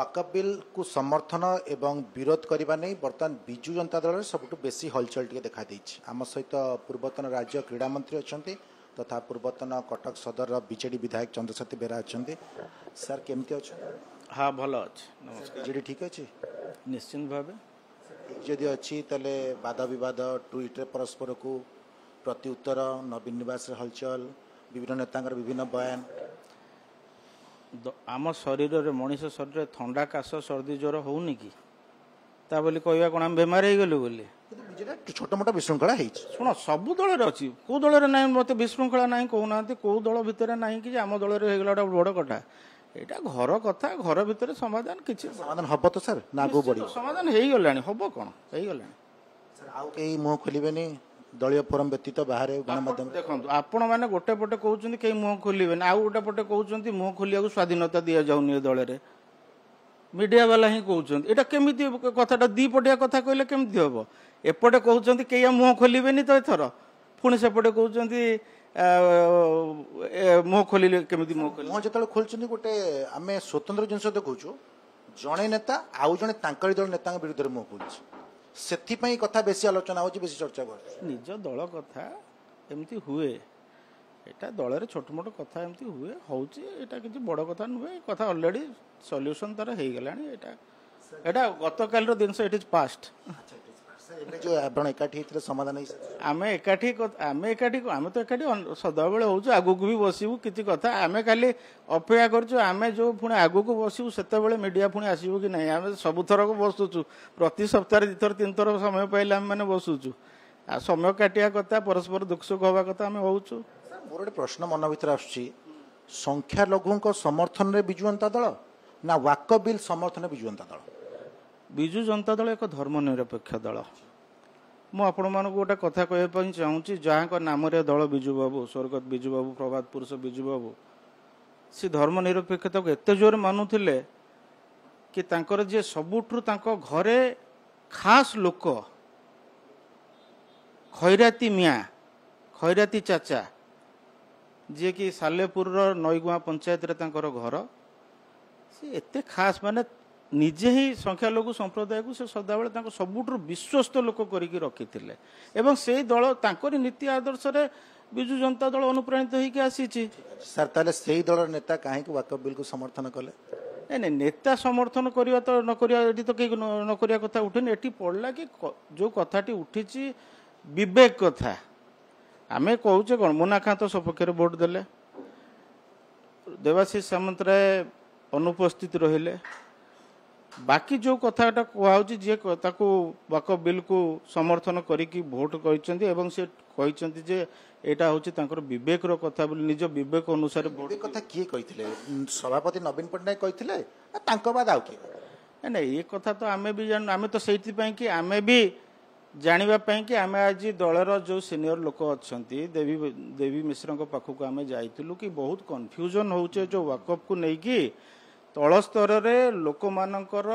वाकफ bill को समर्थन एवं विरोध करने नहीं बर्तमान विजु जनता दल सबुठ बेसी हलचल टी देखा आम सहित पूर्वतन राज्य क्रीड़ा मंत्री अच्छा तथा पूर्वतन कटक सदर बीजेडी विधायक चंद्रशती बेरा अच्छा सर केमती अच्छा हाँ भल अच्छे नमस्कार बीजेडी ठीक अच्छे निश्चिंत भाव जदि अच्छी तेले वाद विवाद ट्विट्रे परस्पर को प्रति उत्तर नवीन निवास हलचल विभिन्न नेता विभिन्न बयान आम शरीर रे मनीष शरीर थंडा काश सर्दी ज्वर होनी कि ता बोली कहवा कौन आम बेमार हो गलु बोली छोट मोटा विशृंखला शुण सबु दल अच्छी कौ दल ना मत विशृंखला ना कहना कौ दल भितर ना कि आम दल गोटे बड़ कथा यहाँ घर कथा घर भितर समाधान किसी समाधान हम तो सर ना आगू बढ़ी समाधान हो गला हम कौन हो गला आउ कई मुह खोलबे दलीय फोरम व्यतीत बाहर गणमाध्यम देखो आपण मैंने गोटे पटे कहते कई मुह खोलबे आउ गोटे पटे कहते मुह खोलिया स्वाधीनता दि जाऊनि दल में मीडिया वाला ही कहते यहाँ केमी कथा दी पटिया कथा कहले केमती हम एपटे कहते कई मुह खोलबे तो एथर पुणी सेपटे कहते मुह खोलिले केमी मुह खोल मुह जो खोलुं गोटे आम स्वतंत्र जिन देखु जड़े नेता आउ जड़े दल नेता विरुद्ध मुह खोलुଛି से कथा बेसी आलोचना होची बेसी चर्चा कर निज दल कथा एमती हुए एटा दल रे छोट मोट कथा एमती हुए होची एटा किछि बड़ कथा नुहे कथा ऑलरेडी सॉल्यूशन तार हे गलानी एटा एटा गतकाल रो दिन से इट इज पास्ट जो आपण एकाठी समाधान आमे एकाठी आमे तो एकाठी सदाबेले होछु आगु को भी बसिबु किछि कथा आमे खाली अपेक्षा करछु आमे जो पुणी आगु को बसिबु सेतेबेले मीडिया पुणी आसीबु कि नहीं आमे सब थर को बसुछु प्रति सप्ताह 2 थर 3 थर समय पाइले आमे माने बसुछु आ समय काटिया कथा परस्पर दुख सुख होबा कथा आमे होछु मोर गोटे प्रश्न मन भीतर आछी संख्या लघुक समर्थन रे बिजु जनता दल ना वाकफ बिल समर्थन बिजु जनता दल विजु जनता दल एक धर्मनिरपेक्ष दल मु आपण मानक गोटे कथा कहवाई चाहूँगी जहाँ नाम दल विजु बाबू स्वर्गत विजु बाबू प्रभात पुरुष विजु बाबू सी धर्मनिरपेक्षता को एत जोर मानुले कि तांकर जे सबुठु घरे खास लोक खैराती मिया खैराती चाचा जे कि सालेपुर नईगुआ पंचायत रे तांकर घर सी एते खास माने निजे ही संख्यालघु संप्रदाय को से सदाबले सबुठ विश्वस्त लोक करके रखी से दल तांकरी नीति आदर्श रे विजु जनता दल अनुप्राणित होकर आसी सर ताले से दल नेता कहीं वाकफ बिल को समर्थन कले नहीं नेता समर्थन करवा तो न तो कहीं न करिया कथा उठेनि एटी पड़ला कि जो कथाटी उठी विवेक कथा आमे कहूचे कौन मुना खां तो सपक्ष भोट देले देवाशीष सामंतराय अनुपस्थित रहिले बाकी जो कथाटा कहूँ जी वाकफ बिल को समर्थन करिकी भोट कहते से कहते जे एटा होची तांकर विवेक रो कथा बोली निज विवेक अनुसार भोट कथा किए कहिथिले सभापति नवीन पटनायक कहिथिले तांको बाद आउ किए नहीं ये कथा तो आमे भी जान आमे तो सेति पई कि आमे भी जानिबा पई कि आमे आज दलर जो सीनियर लोक अछंती देवी मिश्र को पाखु आमे जाइतलु कि बहुत कन्फ्यूजन होचे जो वाकफ को नै कि तल स्तर रे लोक मानकर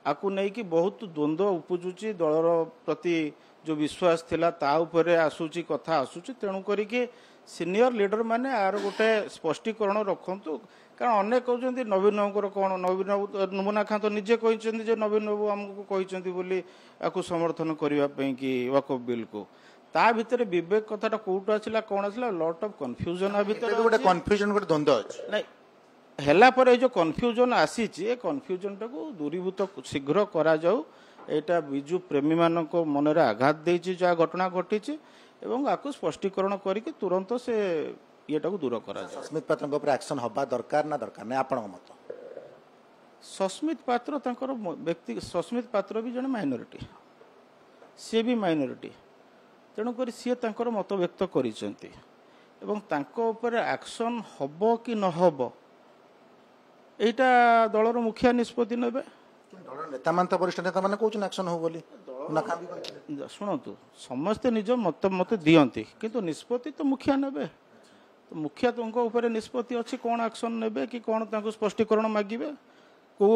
आकु नहीं कि बहुत द्वंद्व उपजुची दलर प्रति जो विश्वास थिला ता उपरे आसुची कथा आसुची तेणु करिके सीनियर लीडर माने आर गोटे स्पष्टीकरण रखंतु कारण अनेक कहते नवीन बाबूर कौन नवीन बाबू मुना खां तो निजे कहते नवीन बाबू आमको कहते बोली आपको समर्थन करने कि वाकफ बिल को ता भितर विवेक कथाटा कौटू आसला कौन आसला लॉट ऑफ कन्फ्यूजन गोटे कन्फ्यूजन गोटे द्वंद्व अछि नहीं हेला पर जो कन्फ्यूजन आसी कन्फ्यूजन टाको दूरीभूत शीघ्र करा जाऊ एटा विजु प्रेमी मानक मन रे आघात देछि जा घटना घटी एवं आपको स्पष्टीकरण करके तुरंत से येटा को दूर करा जाऊ सस्मित पात्र ऊपर एक्शन हबा दरकार ना दरकार नै आपन मत सस्मित पात्र तांकर व्यक्ति सस्मित पात्र भी जने माइनॉरिटी सी भी माइनॉरिटी तेणु करी सी तांकर मत व्यक्त करिसेंती एवं तांको ऊपर एक्शन हबो कि न हबो एटा दलर मुखिया निष्पत्ति नेबे नेता मान वरिष्ठ नेता मैंने कौन एक्शन हो बोली शुणु समस्ते निज मत मत दियंती किंतु निष्पत्ति तो मुखिया नेबे तो मुखिया तुमको ऊपर निष्पत्ति अच्छी कौन एक्शन नेबे कि कौन तांको स्पष्टीकरण मागिबे को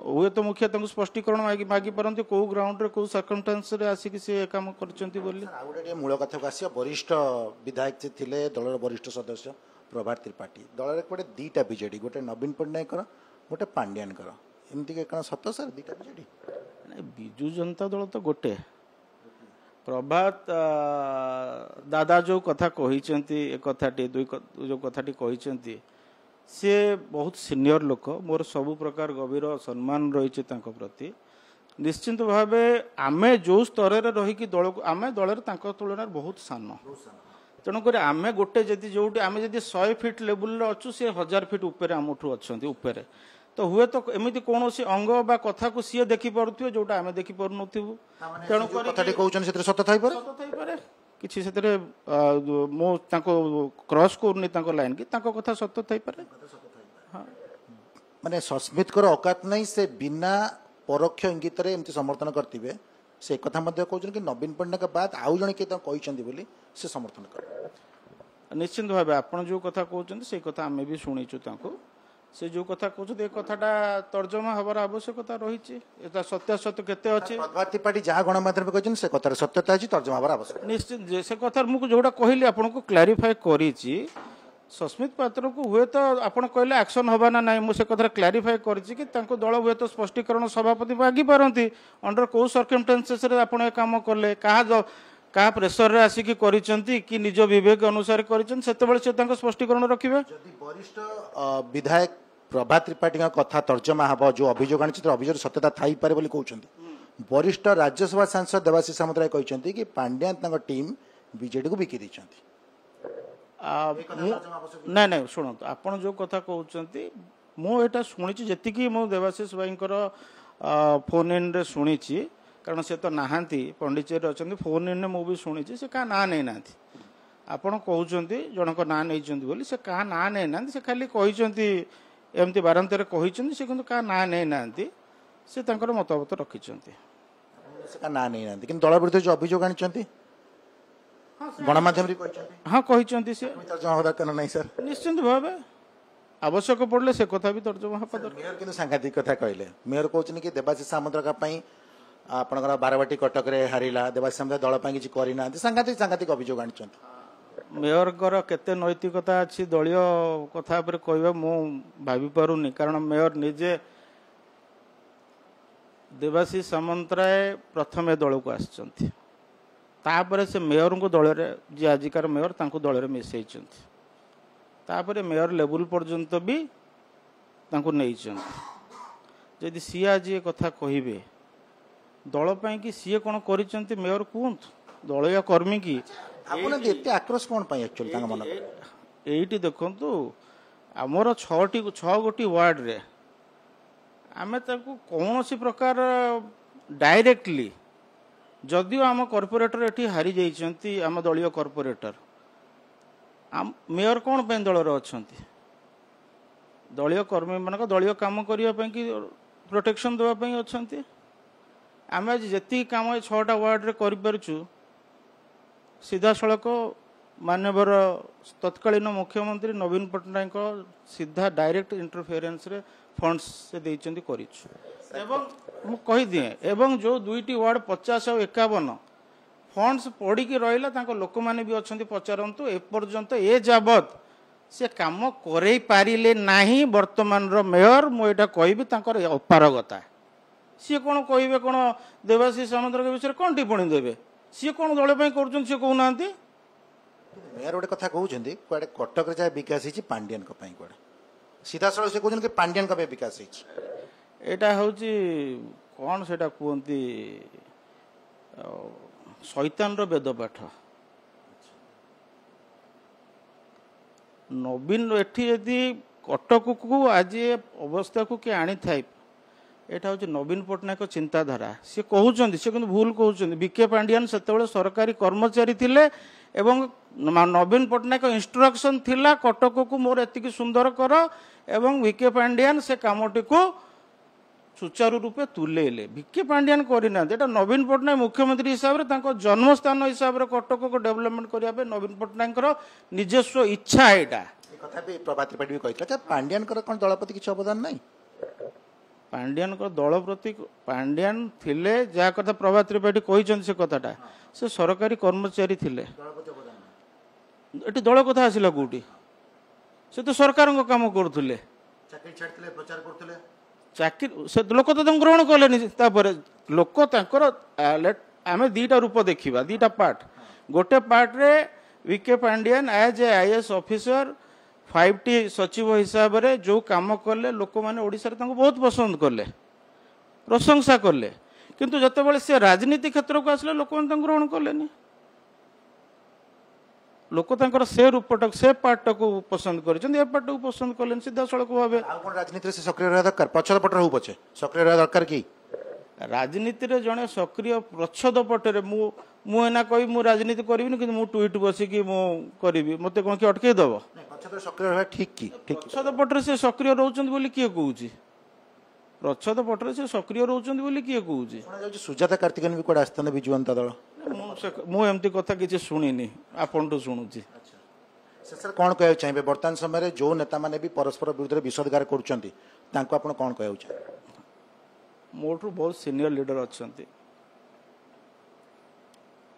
हुए तो मुखिया तांको स्पष्टीकरण मागी परंतु को ग्राउंड रे को सर्कमस्टेंस रे आसी कि से काम करचंती बोली आउटे मूल कथा को आसी वरिष्ठ विधायक जे थिले दलर वरिष्ठ सदस्य प्रभात त्रिपाठी दल रे कोटे दीटा बीजेडी गोटे नवीन पटनायक गोटे पांड्यान ଏମିତି କ'ଣ ସତ ସାର୍ ଦୁଇଟା ବିଜେଡି? ନାଇଁ, ବିଜୁ ଜନତା ଦଳ ତ ଗୋଟେ। ପ୍ରଭାତ ଦାଦା ଯେଉଁ କଥା କହିଛନ୍ତି, ଏ କଥାଟି ଯେଉଁ କଥାଟି କହିଛନ୍ତି, ସିଏ ବହୁତ ସିନିୟର ଲୋକ, ମୋର ସବୁ ପ୍ରକାର ଗଭୀର ସମ୍ମାନ ରହିଛି ତାଙ୍କ ପ୍ରତି। ନିଶ୍ଚିନ୍ତ ଭାବେ ଆମେ ଯେଉଁ ସ୍ତରରେ ରହିକି ଦଳକୁ, ଆମେ ଦଳରେ ତାଙ୍କ ତୁଳନାରେ ବହୁତ ସାନ, ତେଣୁକରି ଆମେ ଗୋଟେ ଯଦି ଯେଉଁଠି ଆମେ ଯଦି 100 ଫିଟ୍ ଲେବୁଲରେ ଅଛୁ, ସିଏ 1000 ଫିଟ୍ ଉପରେ ଆମଠୁ ଅଛନ୍ତି ଉପରେ। ତ ହୁଏତ ଏମିତି କୌଣସି ଅଙ୍ଗ ବା କଥାକୁ ସିଏ ଦେଖିପାରୁଥିବେ ଯେଉଁଟା ଆମେ ଦେଖିପାରୁନଥିବୁ। ତେଣୁ କଥାଟି କହୁଛନ୍ତି ସେଥିରେ ସତ ଥାଇପାରେ, କିଛି ସେଥିରେ ମୁଁ ତାଙ୍କୁ କ୍ରସ୍ କରୁନି ତାଙ୍କ ଲାଇନ୍ କି ତାଙ୍କ କଥା ସତ ଥାଇପାରେ। ମାନେ ସସ୍ମିତଙ୍କର ଅକାତ ନାହିଁ, ସେ ବିନା ପରୋକ୍ଷ ଇଙ୍ଗିତରେ ଏମିତି ସମର୍ଥନ କରିଥିବେ। ସେ କଥା ମଧ୍ୟ କହୁଛନ୍ତି କି ନବୀନ ପଟ୍ଟନାୟକ ବାଦ ଆଉ ଜଣେ କିଏ ତାଙ୍କୁ କହିଛନ୍ତି ବୋଲି ସେ ସମର୍ଥନ କରେ। ନିଶ୍ଚିନ୍ତ ଭାବେ ଆପଣ ଯେଉଁ କଥା କହୁଛନ୍ତି ସେଇ କଥା ଆମେ ବି ଶୁଣିଛୁ ତାଙ୍କୁ। ସେ ଯେଉଁ କଥା କହୁଛନ୍ତି ଏ କଥାଟା ତର୍ଜମା ହେବାର ଆବଶ୍ୟକତା ରହିଛି। ଏଟା ସତ୍ୟାସତ୍ୟ କେତେ ଅଛି, ପ୍ରଭାତ ତ୍ରିପାଠୀ ଯାହା ଗଣମାଧ୍ୟମରେ କହିଛନ୍ତି ସେ କଥାର ସତ୍ୟତା ଅଛି, ତର୍ଜମା ହେବାର ଆବଶ୍ୟକ। ନିଶ୍ଚିତ ସେ କଥା ମୁଁ ଯେଉଁଟା କହିଲି ଆପଣଙ୍କୁ କ୍ଲାରିଫାଏ କରିଛି। ସସ୍ମିତ ପାତ୍ରକୁ ହୁଏତ ଆପଣ କହିଲେ ଆକ୍ସନ ହେବା ନା ନାହିଁ, ମୁଁ ସେ କଥାରେ କ୍ଲାରିଫାଏ କରିଛି କି ତାଙ୍କୁ ଦଳ ହୁଏତ ସ୍ପଷ୍ଟୀକରଣ ସଭାପତି ମାଗିପାରନ୍ତି, ଅଣ୍ଡର କେଉଁ ସର୍କମଷ୍ଟାନ୍ସେସରେ ଆପଣ ଏ କାମ କଲେ, କାହା ପ୍ରେସରରେ ଆସିକି କରିଛନ୍ତି କି ନିଜ ବିବେକ ଅନୁସାରେ କରିଛନ୍ତି, ସେତେବେଳେ ସେ ତାଙ୍କ ସ୍ପଷ୍ଟୀକରଣ ରଖିବେ। ଯଦି ବରିଷ୍ଠ ବିଧାୟକ ପ୍ରଭାତ ତ୍ରିପାଠୀଙ୍କ କଥା ତର୍ଜମା ହେବ, ଯେଉଁ ଅଭିଯୋଗ ଆଣିଛି ଅଭିଯୋଗ ସତ୍ୟତା ଥାଇପାରେ ବୋଲି କହୁଛନ୍ତି। ବରିଷ୍ଠ ରାଜ୍ୟସଭା ସାଂସଦ ଦେବାଶିଷ ସାମନ୍ତରାୟ କହିଛନ୍ତି କି ପାଣ୍ଡିଆନ ତାଙ୍କ ଟିମ୍ ବିଜେଡିକୁ ବିକି ଦେଇଛନ୍ତି। ନାଇଁ ନାଇଁ ଶୁଣନ୍ତୁ, ଆପଣ ଯେଉଁ କଥା କହୁଛନ୍ତି ମୁଁ ଏଇଟା ଶୁଣିଛି, ଯେତିକି ମୁଁ ଦେବାଶିଷ ଭାଇଙ୍କର ଫୋନ୍ ଇନ୍ରେ ଶୁଣିଛି, କାରଣ ସେ ତ ନାହାନ୍ତି ପଣ୍ଡିଚେରୀରେ ଅଛନ୍ତି। ଫୋନ୍ ଇନ୍ରେ ମୁଁ ବି ଶୁଣିଛି ସେ କାହା ନାଁ ନେଇନାହାନ୍ତି। ଆପଣ କହୁଛନ୍ତି ଜଣଙ୍କ ନାଁ ନେଇଛନ୍ତି ବୋଲି, ସେ କାହା ନାଁ ନେଇନାହାନ୍ତି, ସେ ଖାଲି କହିଛନ୍ତି ଏମିତି ବାରାନ୍ତରେ କହିଛନ୍ତି, ସେ କିନ୍ତୁ କାହା ନାଁ ନେଇନାହାନ୍ତି, ସେ ତାଙ୍କର ମତାମତ ରଖିଛନ୍ତି। ସେ କାହା ନାଁ ନେଇନାହାନ୍ତି, କିନ୍ତୁ ଦଳ ବିରୁଦ୍ଧରେ ଯେଉଁ ଅଭିଯୋଗ ଆଣିଛନ୍ତି ଗଣମାଧ୍ୟମରେ କହିଛନ୍ତି। ହଁ କହିଛନ୍ତି, ସେ ତର୍ଜମା ହେବା ଦରକାର ନାହିଁ ସାର୍? ନିଶ୍ଚିନ୍ତ ଭାବେ ଆବଶ୍ୟକ ପଡ଼ିଲେ ସେ କଥା ବି ତର୍ଜମା ହେବା ଦରକାର। ମେୟର କିନ୍ତୁ ସାଂଘାତିକ କଥା କହିଲେ। ମେୟର କହୁଛନ୍ତି କି ଦେବାଶିଷ ସାମନ୍ତରାୟ ପାଇଁ ଆପଣଙ୍କର ବାରବାଟୀ କଟକରେ ହାରିଲା, ଦେବାଶିଷ ସାମନ୍ତରାୟ ଦଳ ପାଇଁ କିଛି କରିନାହାନ୍ତି, ସାଂଘାତିକ ଅଭିଯୋଗ ଆଣିଛନ୍ତି। ମେୟରଙ୍କର କେତେ ନୈତିକତା ଅଛି ଦଳୀୟ କଥା ଉପରେ କହିବା ମୁଁ ଭାବିପାରୁନି, କାରଣ ମେୟର ନିଜେ ଦେବାଶିଷ ସାମନ୍ତରାୟ ପ୍ରଥମେ ଦଳକୁ ଆସିଛନ୍ତି, ତାପରେ ସେ ମେୟରଙ୍କୁ ଦଳରେ, ଯିଏ ଆଜିକାର ମେୟର ତାଙ୍କୁ ଦଳରେ ମିଶାଇଛନ୍ତି, ତାପରେ ମେୟର ଲେବୁଲ ପର୍ଯ୍ୟନ୍ତ ବି ତାଙ୍କୁ ନେଇଛନ୍ତି। ଯଦି ସିଏ ଆଜି ଏ କଥା କହିବେ ଦଳ ପାଇଁ କି ସିଏ କ'ଣ କରିଛନ୍ତି ମେୟର କୁହନ୍ତୁ, ଦଳୀୟ କର୍ମୀ କି ଆପଣ ଏତେ ଆକ୍ରୋଶ କ'ଣ ପାଇଁ ଆକ୍ଚୁଆଲି ତାଙ୍କ ମନ? ଏଇଠି ଦେଖନ୍ତୁ, ଆମର 6 ଗୋଟି ୱାର୍ଡରେ ଆମେ ତାକୁ କୌଣସି ପ୍ରକାର ଡାଇରେକ୍ଟଲି, ଯଦିଓ ଆମ କର୍ପୋରେଟର ଏଠି ହାରି ଯାଇଛନ୍ତି, ଆମ ଦଳୀୟ କର୍ପୋରେଟର, ମେୟର କ'ଣ ପାଇଁ ଦଳରେ ଅଛନ୍ତି? ଦଳୀୟ କର୍ମୀମାନଙ୍କ ଦଳୀୟ କାମ କରିବା ପାଇଁ କି ପ୍ରୋଟେକ୍ସନ୍ ଦେବା ପାଇଁ ଅଛନ୍ତି। ଆମେ ଆଜି ଯେତିକି କାମ ଏ 6ଟା ୱାର୍ଡରେ କରିପାରୁଛୁ, ସିଧାସଳଖ ମାନ୍ୟବର ତତ୍କାଳୀନ ମୁଖ୍ୟମନ୍ତ୍ରୀ ନବୀନ ପଟ୍ଟନାୟକଙ୍କ ସିଧା ଡାଇରେକ୍ଟ ଇଣ୍ଟରଫିୟରେନ୍ସରେ ଫଣ୍ଡସ୍ ସେ ଦେଇଛନ୍ତି, କରିଛୁ। ଏବଂ ମୁଁ କହିଦିଏ, ଏବଂ ଯେଉଁ 2ଟି ୱାର୍ଡ 50 ଆଉ 51 ଫଣ୍ଡସ୍ ପଡ଼ିକି ରହିଲା, ତାଙ୍କ ଲୋକମାନେ ବି ଅଛନ୍ତି, ପଚାରନ୍ତୁ। ଏପର୍ଯ୍ୟନ୍ତ ଏ ଯାବତ୍ ସେ କାମ କରେଇ ପାରିଲେ ନାହିଁ ବର୍ତ୍ତମାନର ମେୟର। ମୁଁ ଏଇଟା କହିବି ତାଙ୍କର ଅପାରଗତା। ସିଏ କ'ଣ କହିବେ, କ'ଣ ଦେବାଶିଷ ସାମନ୍ତରାୟଙ୍କ ବିଷୟରେ କ'ଣ ଟିପ୍ପଣୀ ଦେବେ? ସିଏ କ'ଣ ଦଳ ପାଇଁ କରୁଛନ୍ତି ସିଏ କହୁନାହାନ୍ତି। ମେୟର ଗୋଟେ କଥା କହୁଛନ୍ତି, କୁଆଡ଼େ କଟକରେ ଯାହା ବିକାଶ ହେଇଛି ପାଣ୍ଡିଆନଙ୍କ ପାଇଁ, କୁଆଡ଼େ ସିଧାସଳଖ ସେ କହୁଛନ୍ତି କି ପାଣ୍ଡିଆନଙ୍କ ପାଇଁ ବିକାଶ ହେଇଛି। ଏଇଟା ହେଉଛି କ'ଣ ସେଇଟା କୁହନ୍ତି, ଶୈତାନର ବେଦପାଠ। ନବୀନ ଏଠି ଯଦି କଟକକୁ ଆଜି ଅବସ୍ଥାକୁ କିଏ ଆଣିଥାଏ, ଏଇଟା ହେଉଛି ନବୀନ ପଟ୍ଟନାୟକ ଚିନ୍ତାଧାରା। ସେ କହୁଛନ୍ତି, ସେ କିନ୍ତୁ ଭୁଲ କହୁଛନ୍ତି। ବିକେ ପାଣ୍ଡିଆନ ସେତେବେଳେ ସରକାରୀ କର୍ମଚାରୀ ଥିଲେ ଏବଂ ନବୀନ ପଟ୍ଟନାୟକ ଇନଷ୍ଟ୍ରକ୍ସନ୍ ଥିଲା କଟକକୁ ମୋର ଏତିକି ସୁନ୍ଦର କର, ଏବଂ ବିକେ ପାଣ୍ଡିଆନ ସେ କାମଟିକୁ ସୁଚାରୁ ରୂପେ ତୁଲେଇଲେ। ବିକେ ପାଣ୍ଡିଆନ କରିନାହାନ୍ତି, ଏଇଟା ନବୀନ ପଟ୍ଟନାୟକ ମୁଖ୍ୟମନ୍ତ୍ରୀ ହିସାବରେ ତାଙ୍କ ଜନ୍ମସ୍ଥାନ ହିସାବରେ କଟକକୁ ଡେଭଲପମେଣ୍ଟ କରିବା ପାଇଁ ନବୀନ ପଟ୍ଟନାୟକଙ୍କର ନିଜସ୍ୱ ଇଚ୍ଛା। ଏଇଟା ଏ କଥା ବି ପ୍ରଭାତ ତ୍ରିପାଠୀ ବି କହିଥିଲା। ପାଣ୍ଡିଆନଙ୍କର କ'ଣ ଦଳ ପ୍ରତି କିଛି ଅବଦାନ ନାହିଁ? ପାଣ୍ଡିଆନଙ୍କ ଦଳ ପ୍ରତି, ପାଣ୍ଡିଆନ ଥିଲେ ଯାହା କଥା ପ୍ରଭାତ ତ୍ରିପାଠୀ କହିଛନ୍ତି, ସେ କଥାଟା ସେ ସରକାରୀ କର୍ମଚାରୀ ଥିଲେ। ଏଠି ଦଳ କଥା ଆସିଲା କୋଉଠି? ସେ ତ ସରକାରଙ୍କ କାମ କରୁଥିଲେ। ଚାକିରି ଛାଡ଼ିଥିଲେ, ପ୍ରଚାର କରୁଥିଲେ। ଚାକିରି ସେ ଲୋକ ତ ତାଙ୍କୁ ଗ୍ରହଣ କଲେନି। ତାପରେ ଲୋକ ତାଙ୍କର ଆମେ ଦୁଇଟା ରୂପ ଦେଖିବା, ଦୁଇଟା ପାର୍ଟ। ଗୋଟେ ପାର୍ଟରେ VK Pandian as a IAS officer 5T सचिव हिसाब रे जो काम कले लोक मैंने ओडिशा रे तांको बहुत पसंद कले, प्रशंसा कले, किंतु जते बेले से राजनीति क्षेत्र को आसले लोक मैंने ग्रहण कलेनी। लोक तांकर से रूपटक से पार्ट को पसंद करिसें, ए पार्ट को पसंद कलेन सीधा सड़क भाबे। आ कोन राजनीति से सक्रिय रहा दरकार, पछद पटर हो पछे सक्रिय रहा दरकार की राजनीति रे जने सक्रिय प्रच्छद पटरे मु एना कहि मु राजनीति करबिनी कि मु ट्वीट बसी कि मु करबी, मते कोन कि अटके दबो। पछद सक्रिय रहा ठीक की ठीक प्रच्छद पटरे से सक्रिय रहउचंद बोली किए कहउची, प्रच्छद पटरे से सक्रिय रहउचंद बोली किए कहउची। सुना जाउची सुजाता कार्तिकेयन भी कोड आस्तन बिजु जनता दल। मु एमती कथा किछि सुनिनी, आपनटो सुनुची। सर कोन कहय चाहिबे वर्तमान समय रे जो नेता माने भी परस्पर विरुद्ध रे विषदगार करूचंती तांको आपण कोन कहय चाहिबे? मोठू बहुत सीनियर लीडर अच्छंती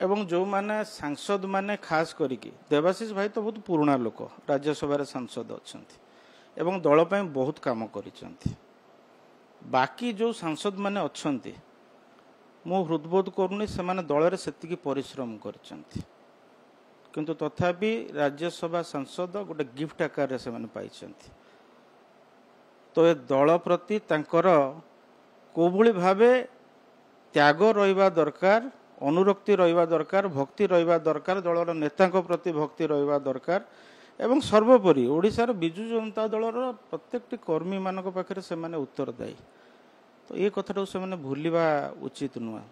एवं जो माने सांसद माने खास करिकी देवाशीष भाई तो बहुत पुराना लोक राज्यसभा रे सांसद अच्छंती एवं दल पय बहुत काम करिसंती। बाकी जो सांसद माने अच्छंती मो हृदबोध करूनी से माने दल रे सेतिकी परिश्रम करिसंती, किंतु तथापि राज्यसभा सांसद गोटे गिफ्ट आकार रे से माने पाइसंती। तो ए दल प्रति तांकर कोभली भावे त्याग रहिबा दरकार, अनुरक्ति रहिबा दरकार, भक्ति रहिबा दरकार, दलर नेतांक प्रति भक्ति रहिबा दरकार एवं सर्वोपरि ओडिशार बिजु जनता दलर प्रत्येकटी कर्मी मानक पाखरे से माने उत्तरदायी। तो ये कथाटा से माने भूलिबा उचित नुआ।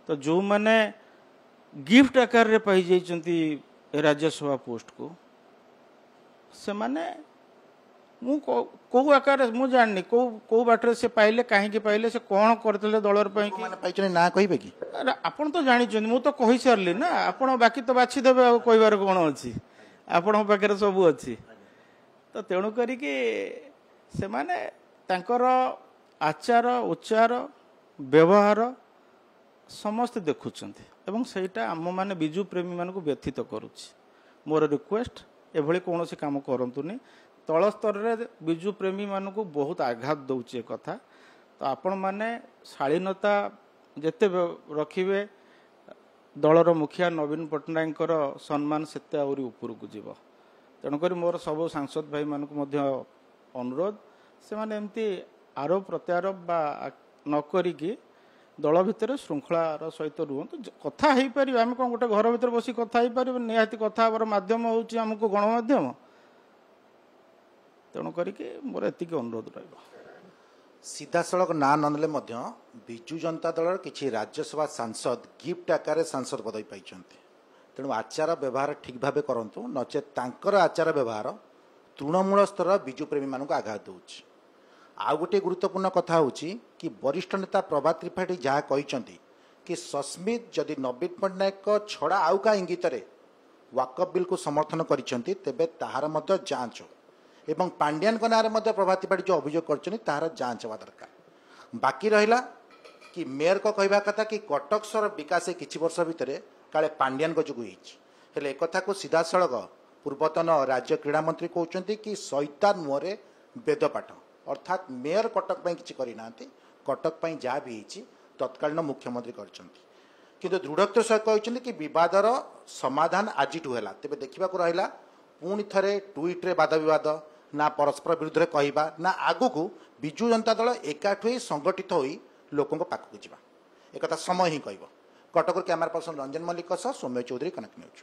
तो जो माने गिफ्ट आकार रे पाई जाइचंती राज्यसभा पोस्ट को से माने मु को आकार मु जाननी को बाटर से पाइले कहीं पाइले से कौन करते दलर पाई ना कहिबे कि आपण तो जानी मु तो कहि सारली ना, आपण बाकी तो बाछि देबे आ कहबार कोन अछि, आपण पाखरे सब अछि। तो तेणु करी कि से माने तांकर आचार उच्चार व्यवहार समस्त देखुचंती एवं सेटा हम माने बिजु प्रेमी मानकु व्यथित करूछि। मोर रिक्वेस्ट एभली कोनोसी काम करंतुनी, तल स्तर रे बिजु प्रेमी मानकु बहुत आघात दउछि कथा। तो आपण माने शालीनता जेते रखिबे दलर मुखिया नवीन पट्टनायक सम्मान सेते आउरी ऊपर को जीव। तेणुक मोर सब सांसद भाई मानक अनुरोध से माने एमती आरोप प्रत्यारोप बा न करिकी दल भितर श्रृंखलार सहित रुहतु, कथा हो पार। आम कौन गोटे घर भर बस कथा हो पार निहाती कथा हबार माध्यम होउछि हमको गणमाध्यम। तेणु करके मोर एतिक अनुरोध रहिबो। सीधा सड़क ना ननले मध्य बिजु जनता दल किछि राज्यसभा सांसद गिफ्ट आकार सांसद पदवी पाइछन्ति। तेणु आचार व्यवहार ठीक भाव करंतु, नचे तांकर आचार व्यवहार तृणमूल स्तर बिजु प्रेमी मानक आघात दउछि। आ गोटे गुरुत्वपूर्ण कथा होछि कि वरिष्ठ नेता प्रभात त्रिपाठी जहाँ कहते कि सस्मित जदि नवीन पट्टनायक छड़ा आउ का इंगित वाकअप बिल को समर्थन करिसेंति तेबे ताहार मध्य जांच एवं पांड्यान को नारे मध्य प्रभात त्रिपाठी जो अभियोग करछन्ति ताहार जांच हेबा दरकार। बाकी रहिला कि मेयर को कहबा कथा कि कटक सर विकास किछि वर्ष भितरे काले पांड्यान को जुगु हिच हेले एक कथा को सीधा सड़क पूर्वतन राज्य क्रीड़ा मंत्री कहउचन्ति कि शैतान मुहरे वेदपाठ, अर्थात मेयर कटक पई किछि करि नांती, कटक पई जा भी हिची तत्कालीन मुख्यमंत्री करछन्ति। किंतु दृढ़त्व सह कहउचन्ति कि विवादर समाधान आजिठु हैला। तेबे देखिबाकू रहिला पुणी थरे ट्वीट रे वाद विवाद ना परस्पर विरुद्ध कहवा ना आगु को बिजु जनता दल एकाठ होई संगठित होई लोकों पाखक जावा एक समय ही कहब। कटक कैमरा पर्सन रंजन मल्लिक सौम्य चौधरी कनेक्ट न्यूज।